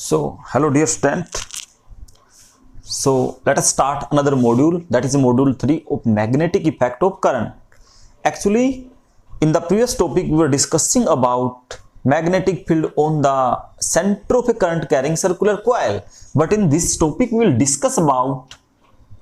So, hello dear student. So, let us start another module, that is module 3 of magnetic effect of current. Actually, in the previous topic we were discussing about magnetic field on the center of a current carrying circular coil, but in this topic we will discuss about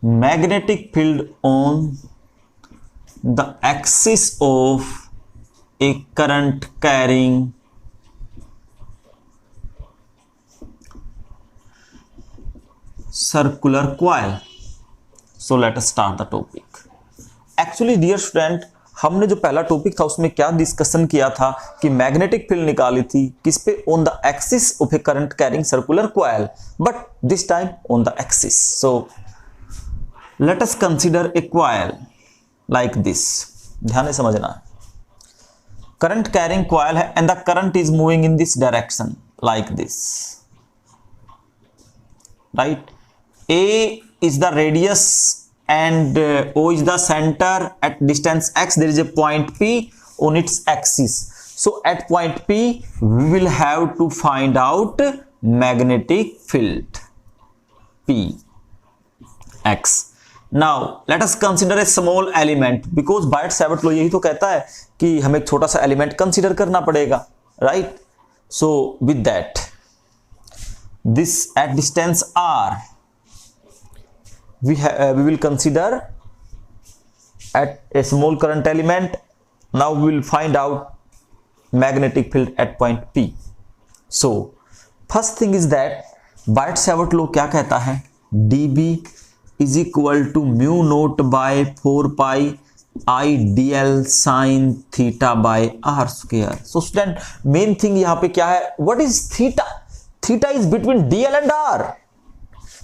magnetic field on the axis of a current carrying circular coil. So let us start the topic. Actually dear student, हमने जो पहला topic था उसमें क्या discussion किया था कि magnetic field निकाली थी किस पे, on the axis of a current carrying circular coil, but this time on the axis. So let us consider A coil like this. ध्यान से समझना है, करंट कैरिंग कॉइल है and the current is moving in this direction like this, right. A is the radius and O is the center. At distance x there is a point P on its axis. So at point P we will have to find out magnetic field P x. Now let us consider a small element because Biot Savart law यही तो कहता है कि हमें एक छोटा सा element consider करना पड़ेगा, right. So with that, this at distance r we will consider at a small current element. Now we will find out magnetic field at point P. So first thing is that Biot Savart law क्या कहता है, dB is equal to mu naught by 4 pi I dl sin theta by r square. So student, main thing यहाँ पे क्या है, what is theta? Theta is between dl and r.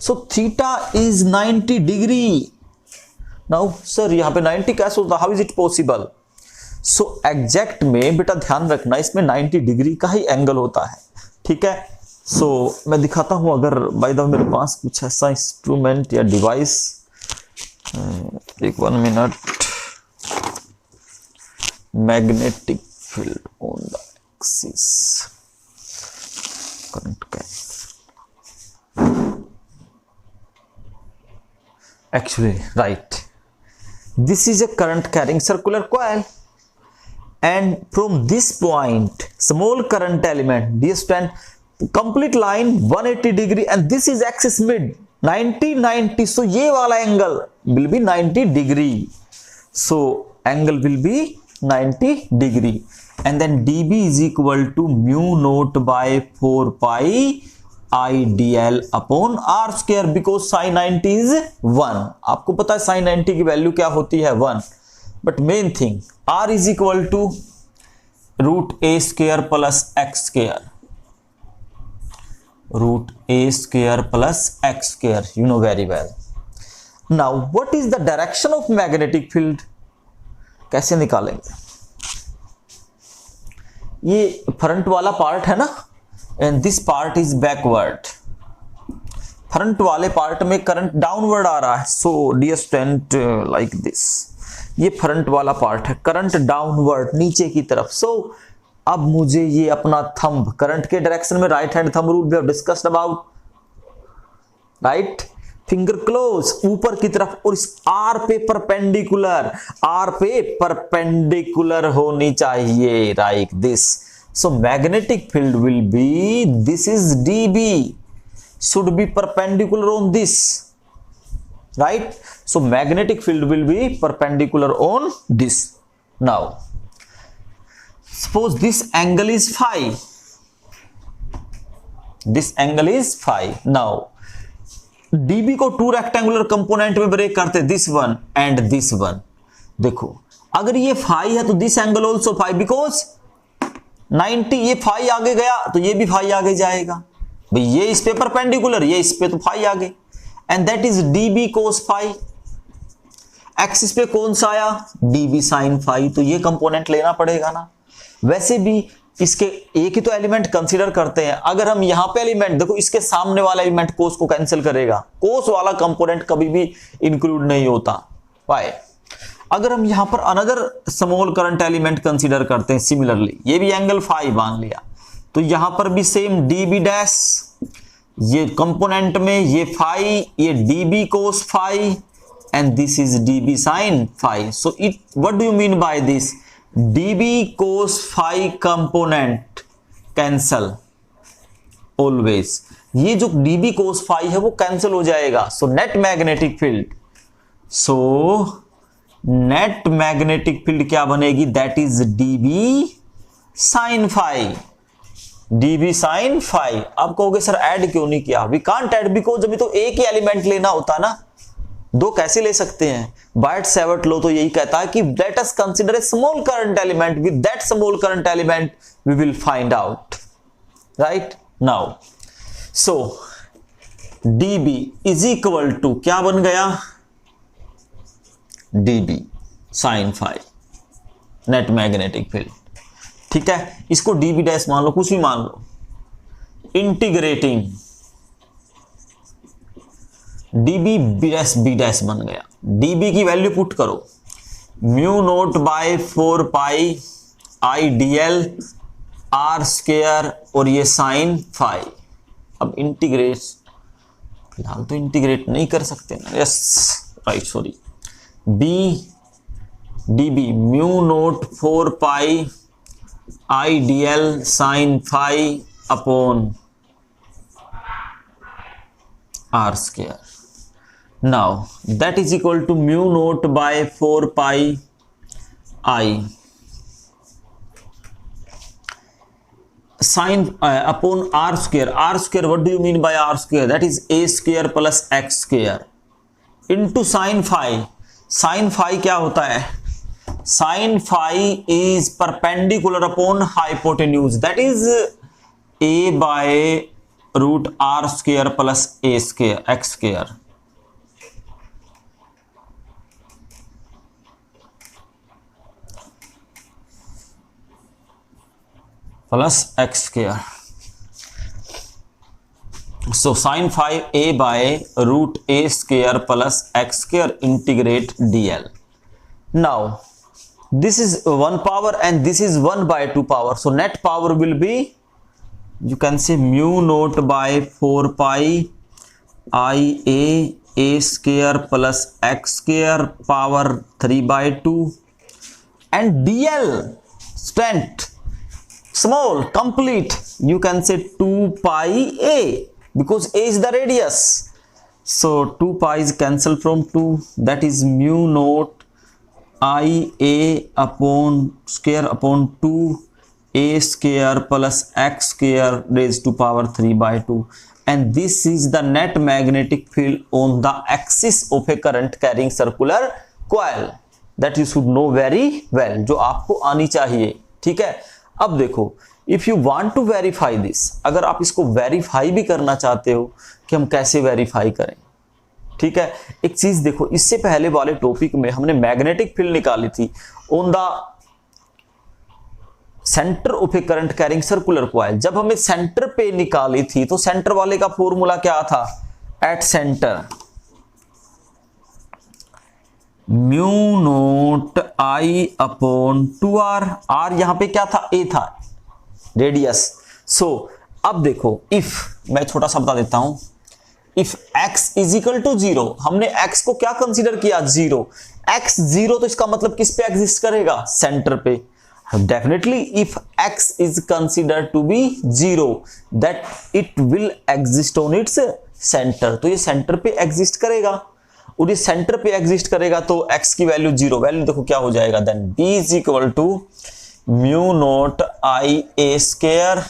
So theta is 90 degree. Now sir यहाँ पे 90 कैसे होता, how is it possible? So exact में बेटा ध्यान रखना, इसमें 90 डिग्री का ही एंगल होता है, ठीक है. So मैं दिखाता हूँ, अगर बाय द वे मेरे पास कुछ ऐसा इंस्ट्रूमेंट या डिवाइस, एक 1 minute. Magnetic field on the axis current का, actually right, this is a current carrying circular coil and from this point small current element, dear student, complete line 180 degree and this is axis mid 90. So ये वाला angle will be 90 degree. So angle will be 90 degree and then dB is equal to mu naught by 4 pi I dl upon r square, because sign 90 is 1. आपको पता है sign 90 की value क्या होती है, 1. But main thing r is equal to root A square plus X square, root A square plus X square, you know very well. Now what is the direction of magnetic field, कैसे निकालेंगे. ये front वाला part है ना, and this part is backward. Front वाले part में current downward आ रहा है. So dear student like this, ये फ्रंट वाला पार्ट है, करंट डाउनवर्ड नीचे की तरफ. सो अब मुझे ये अपना थंब करंट के डायरेक्शन में, right hand thumb rule we have discussed about, right, finger close ऊपर की तरफ, और इस आर पे परपेंडिकुलर, आर पे परपेंडिकुलर होनी चाहिए, like this. So magnetic field will be, this is dB, should be perpendicular on this, right. So magnetic field will be perpendicular on this. Now suppose this angle is phi, this angle is phi. Now dB को 2 rectangular component में break करते, this one and this one. देखो अगर ये phi है तो this angle also phi, because 90, ये phi आगे गया तो ये भी फाई आगे जाएगा भाई, ये इस पे परपेंडिकुलर, ये इस पे, तो फाई आगे, and that is dB cos phi. Axis पे कौन सा आया, dB sin फाई, तो ये कंपोनेंट लेना पड़ेगा ना. वैसे भी इसके एक ही तो एलिमेंट कंसीडर करते हैं. अगर हम यहाँ पे एलिमेंट देखो, इसके सामने वाला एलिमेंट कोस को कैंसिल करेगा, कोस वाला कंपोनेंट कभी भी इंक्लूड नहीं होता. वाई, अगर हम यहां पर another small current element consider करते हैं, सिमिलरली ये भी एंगल फाई मान लिया, तो यहां पर भी सेम dB डैश ये कंपोनेंट में ये फाई, ये dB cos phi and this is dB sin phi. So it, what do you mean by this? dB cos phi component cancel always. ये जो dB cos phi है वो cancel हो जाएगा. So net magnetic field. So net magnetic field क्या बनेगी? That is dB sin phi. dB sin phi. आप कहोगे सर ऐड क्यों नहीं किया? We can't add because अभी तो एक ही एलिमेंट लेना होता ना, दो कैसे ले सकते हैं? बायट-सैवर्ट लॉ तो यही कहता है कि let us consider a small current element, with that small current element we will find out, right? Now so dB is equal to क्या बन गया? dB sin phi net magnetic field. ठीक है, इसको dB डैश मान लो, कुछ भी मान लो. इंटीग्रेटिंग dB b डैश बन गया. dB की वैल्यू पुट करो, mu note bye 4 pi I dl r square और ये साइन फाई. अब इंटीग्रेट, फिलहाल तो इंटीग्रेट नहीं कर सकते ना. Yes right, sorry. dB mu naught 4 pi I dl sine phi upon r square. Now that is equal to mu naught by 4 pi I sin upon r square. R square, what do you mean by r square? That is a square plus x square into sin phi. Sin phi क्या होता है? Sin phi is perpendicular upon hypotenuse. That is a by root r square plus a square x square. Plus x square. So sin phi a by root a square plus x square integrate dl. Now this is 1 power and this is 1 by 2 power. So net power will be, you can say, mu naught by 4 pi I a square plus x square power 3 by 2 and dl strength small complete, you can say 2 pi a because a is the radius. So 2 pi is cancelled from 2, that is mu naught I a upon square upon 2 a square plus x square raised to power 3 by 2, and this is the net magnetic field on the axis of a current carrying circular coil. That you should know very well, जो आपको आनी चाहिए. ठीक है, अब देखो, if you want to verify this, अगर आप इसको वेरीफाई भी करना चाहते हो कि हम कैसे वेरीफाई करें. ठीक है, एक चीज देखो, इससे पहले वाले टॉपिक में हमने मैग्नेटिक फील्ड निकाली थी on the centre of a current carrying circular coil. जब हमें सेंटर पे निकाली थी तो सेंटर वाले का फॉर्मूला क्या था? At centre mu naught I upon 2r. r यहां पे क्या था? a था, रेडियस. सो अब देखो, इफ मैं छोटा सा बता देता हूं, if x is equal to 0, हमने x को क्या कंसीडर किया? 0. x 0 तो इसका मतलब किस पे एग्जिस्ट करेगा? सेंटर पे. Definitely if x is consider to be 0, that it will exist on its centre. तो ये सेंटर पे एग्जिस्ट करेगा, और ये सेंटर पे एग्जिस्ट करेगा तो x की वैल्यू 0. वैल्यू देखो क्या हो जाएगा? Then b is equal to mu naught I A square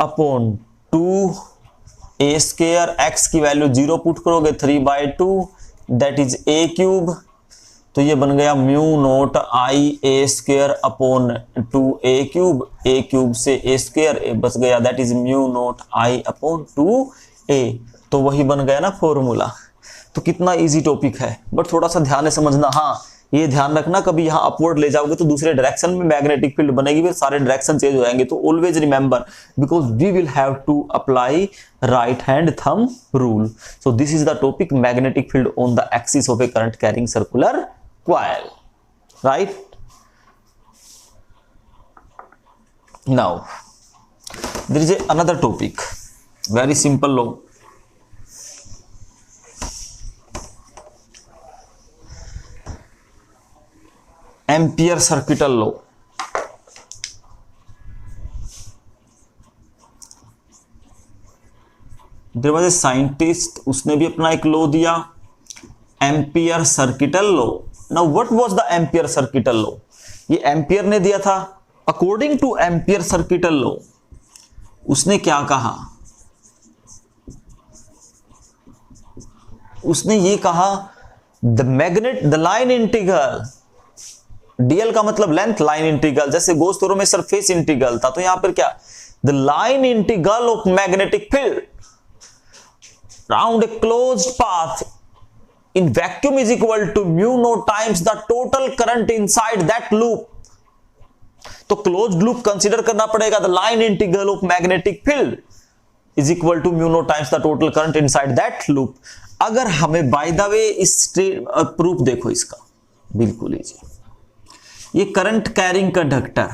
upon 2 A square. x की वैल्यू 0 पुट करोगे 3 by 2, that is a cube. तो ये बन गया mu naught I A square upon 2 a cube. a cube से a square बच गया, that is mu naught I upon 2 a. तो वही बन गया ना फॉर्मूला. तो कितना इजी टॉपिक है, बट थोड़ा सा ध्यान से समझना. हाँ, ये ध्यान रखना, कभी यहाँ अपवर्ड ले जाओगे तो दूसरे डायरेक्शन में मैग्नेटिक फील्ड बनेगी, फिर सारे डायरेक्शन चेंज हो जाएंगे. तो always remember, because we will have to apply right hand thumb rule. So this is the topic magnetic field on the axis of a current carrying circular coil, right? Now there is another topic. Very simple law. Ampere circuital law. There was a scientist, उसने भी अपना एक law दिया, Ampere circuital law. Now what was the Ampere circuital law? ये Ampere ने दिया था। According two ampere circuital law उसने क्या कहा? उसने ये कहा द लाइन इंटीग्रल, डीएल का मतलब लेंथ, लाइन इंटीग्रल, जैसे गोस थ्योरम में सरफेस इंटीग्रल था, तो यहां पर क्या, the line integral of magnetic field round a closed path in vacuum is equal to mu naught times the total current inside that loop। तो क्लोज्ड लूप कंसीडर करना पड़ेगा। The line integral of magnetic field is equal to mu naught times the total current inside that loop. अगर हमें by the way इस proof देखो इसका, बिल्कुल easy. ये करंट कैरिंग कंडक्टर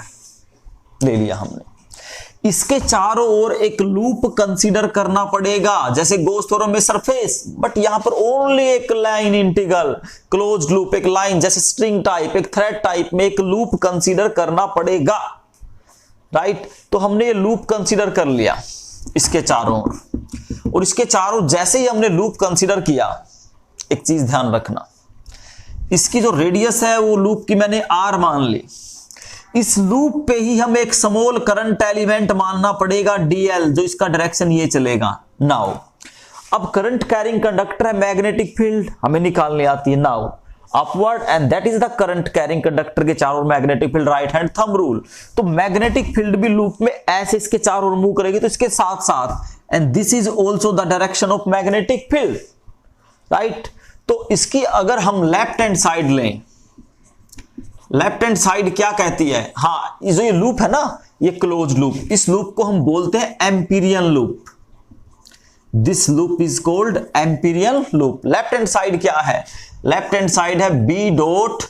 ले लिया हमने, इसके चारों ओर एक लूप कंसीडर करना पड़ेगा, जैसे गोस थ्योरम में सरफेस, बट यहां पर ओनली एक लाइन इंटीग्रल, क्लोज्ड लूप, एक लाइन, जैसे स्ट्रिंग टाइप, एक थ्रेड टाइप में एक लूप कंसीडर करना पड़ेगा, राइट। तो हमने ये लूप कंसीडर कर लिया इसके चारों ओर, और इसके चारों जैसे ही हमने लूप कंसीडर किया, एक चीज ध्यान रखना, इसकी जो रेडियस है वो लूप की मैंने आर मान ली। इस लूप पे ही हमें एक स्मॉल करंट एलिमेंट मानना पड़ेगा डीएल, जो इसका डायरेक्शन ये चलेगा। नाउ अब करंट कैरिंग कंडक्टर है, मैग्नेटिक फील्ड हमें निकालनी आती है। Now upward and that is the current carrying conductor के चारों ओर magnetic field, right hand thumb rule. तो मैग्नेटिक फील्ड भी लूप में ऐसे इसके चारों ओर मूव करेगी, तो इसके साथ साथ and this is also the direction of magnetic field, right. तो इसकी अगर हम लेफ्ट हैंड साइड लें, लेफ्ट हैंड साइड क्या कहती है, हाँ जो ये लूप है ना, ये क्लोज लूप, इस लूप को हम बोलते हैं Amperian loop. This loop is called Amperian loop. Left hand side क्या है, लेफ्ट हैंड साइड है B dot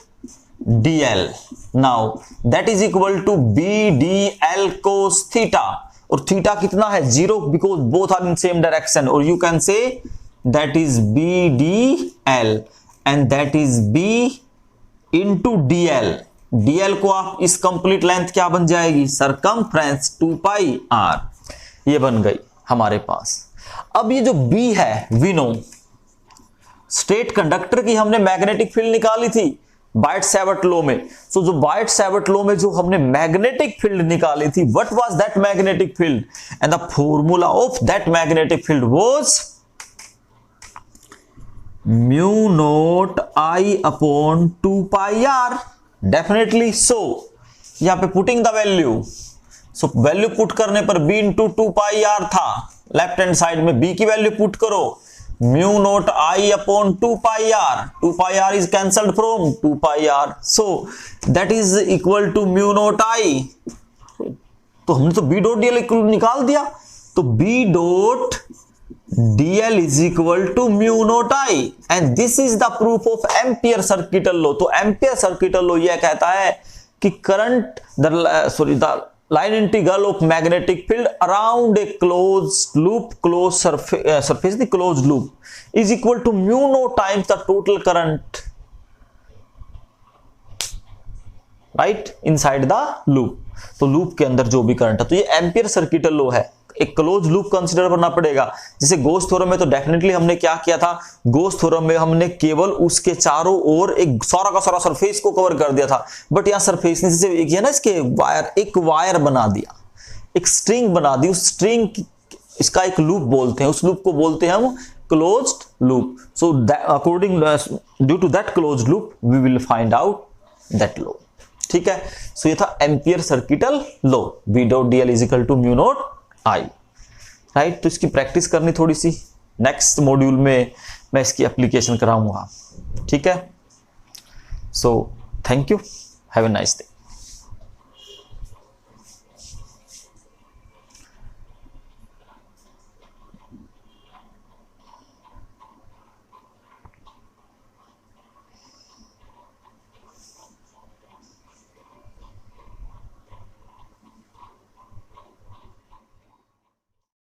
D L. Now that is equal to B D L cos theta, और theta कितना है, 0, because both are in same direction, और you can say that is B D L and that is B into DL. DL को आप इस complete length क्या बन जाएगी, सरकमफ्रेंस 2 पाई आर, ये बन गई हमारे पास। अब ये जो बी है, वी नो स्ट्रेट कंडक्टर की हमने मैग्नेटिक फील्ड निकाली थी बायट-सैवर्ट लॉ में। सो जो बायट-सैवर्ट लॉ में जो हमने मैग्नेटिक फील्ड निकाली थी, what was that magnetic field, and the formula of that magnetic field was mu naught I upon 2 pi R. Definitely so यहां पे putting the value, so value put करने पर b इंटू 2 पाई आर था, left hand side में b की value put करो, mu naught I upon 2 pi R, 2 pi R is cancelled from 2 pi R, so that is equal to mu naught आई। तो हमने तो b dot DL निकाल दिया, तो b dot dl is equal to mu naught I, and this is the proof of ampere circuital law। तो Ampere circuital law यह कहता है कि current the line integral of magnetic field around a closed loop, close surface the closed loop is equal to mu naught times the total current, right, inside the loop. तो loop के अंदर जो भी current है, तो ये ampere circuital law है। एक क्लोज लूप कंसीडर करना पड़ेगा, जैसे गोस थ्योरम में तो डेफिनेटली हमने क्या किया था, गोस थ्योरम में हमने केवल उसके चारों ओर एक सारा का सारा सरफेस को कवर कर दिया था, बट यहां सरफेस ने जैसे एक है ना, इसके वायर, एक वायर बना दिया, एक स्ट्रिंग बना दी, उस स्ट्रिंग इसका एक लूप बोलते हैं, उस लूप को बोलते हैं हम closed loop. So according due to that closed loop we will find out that law, ठीक है। सो ये था Ampere circuital law, v dot DL is equal to mu naught I, right. तो इसकी प्रैक्टिस करनी थोड़ी सी, नेक्स्ट मॉड्यूल में मैं इसकी एप्लीकेशन कराऊंगा, ठीक है। So thank you, have a nice day.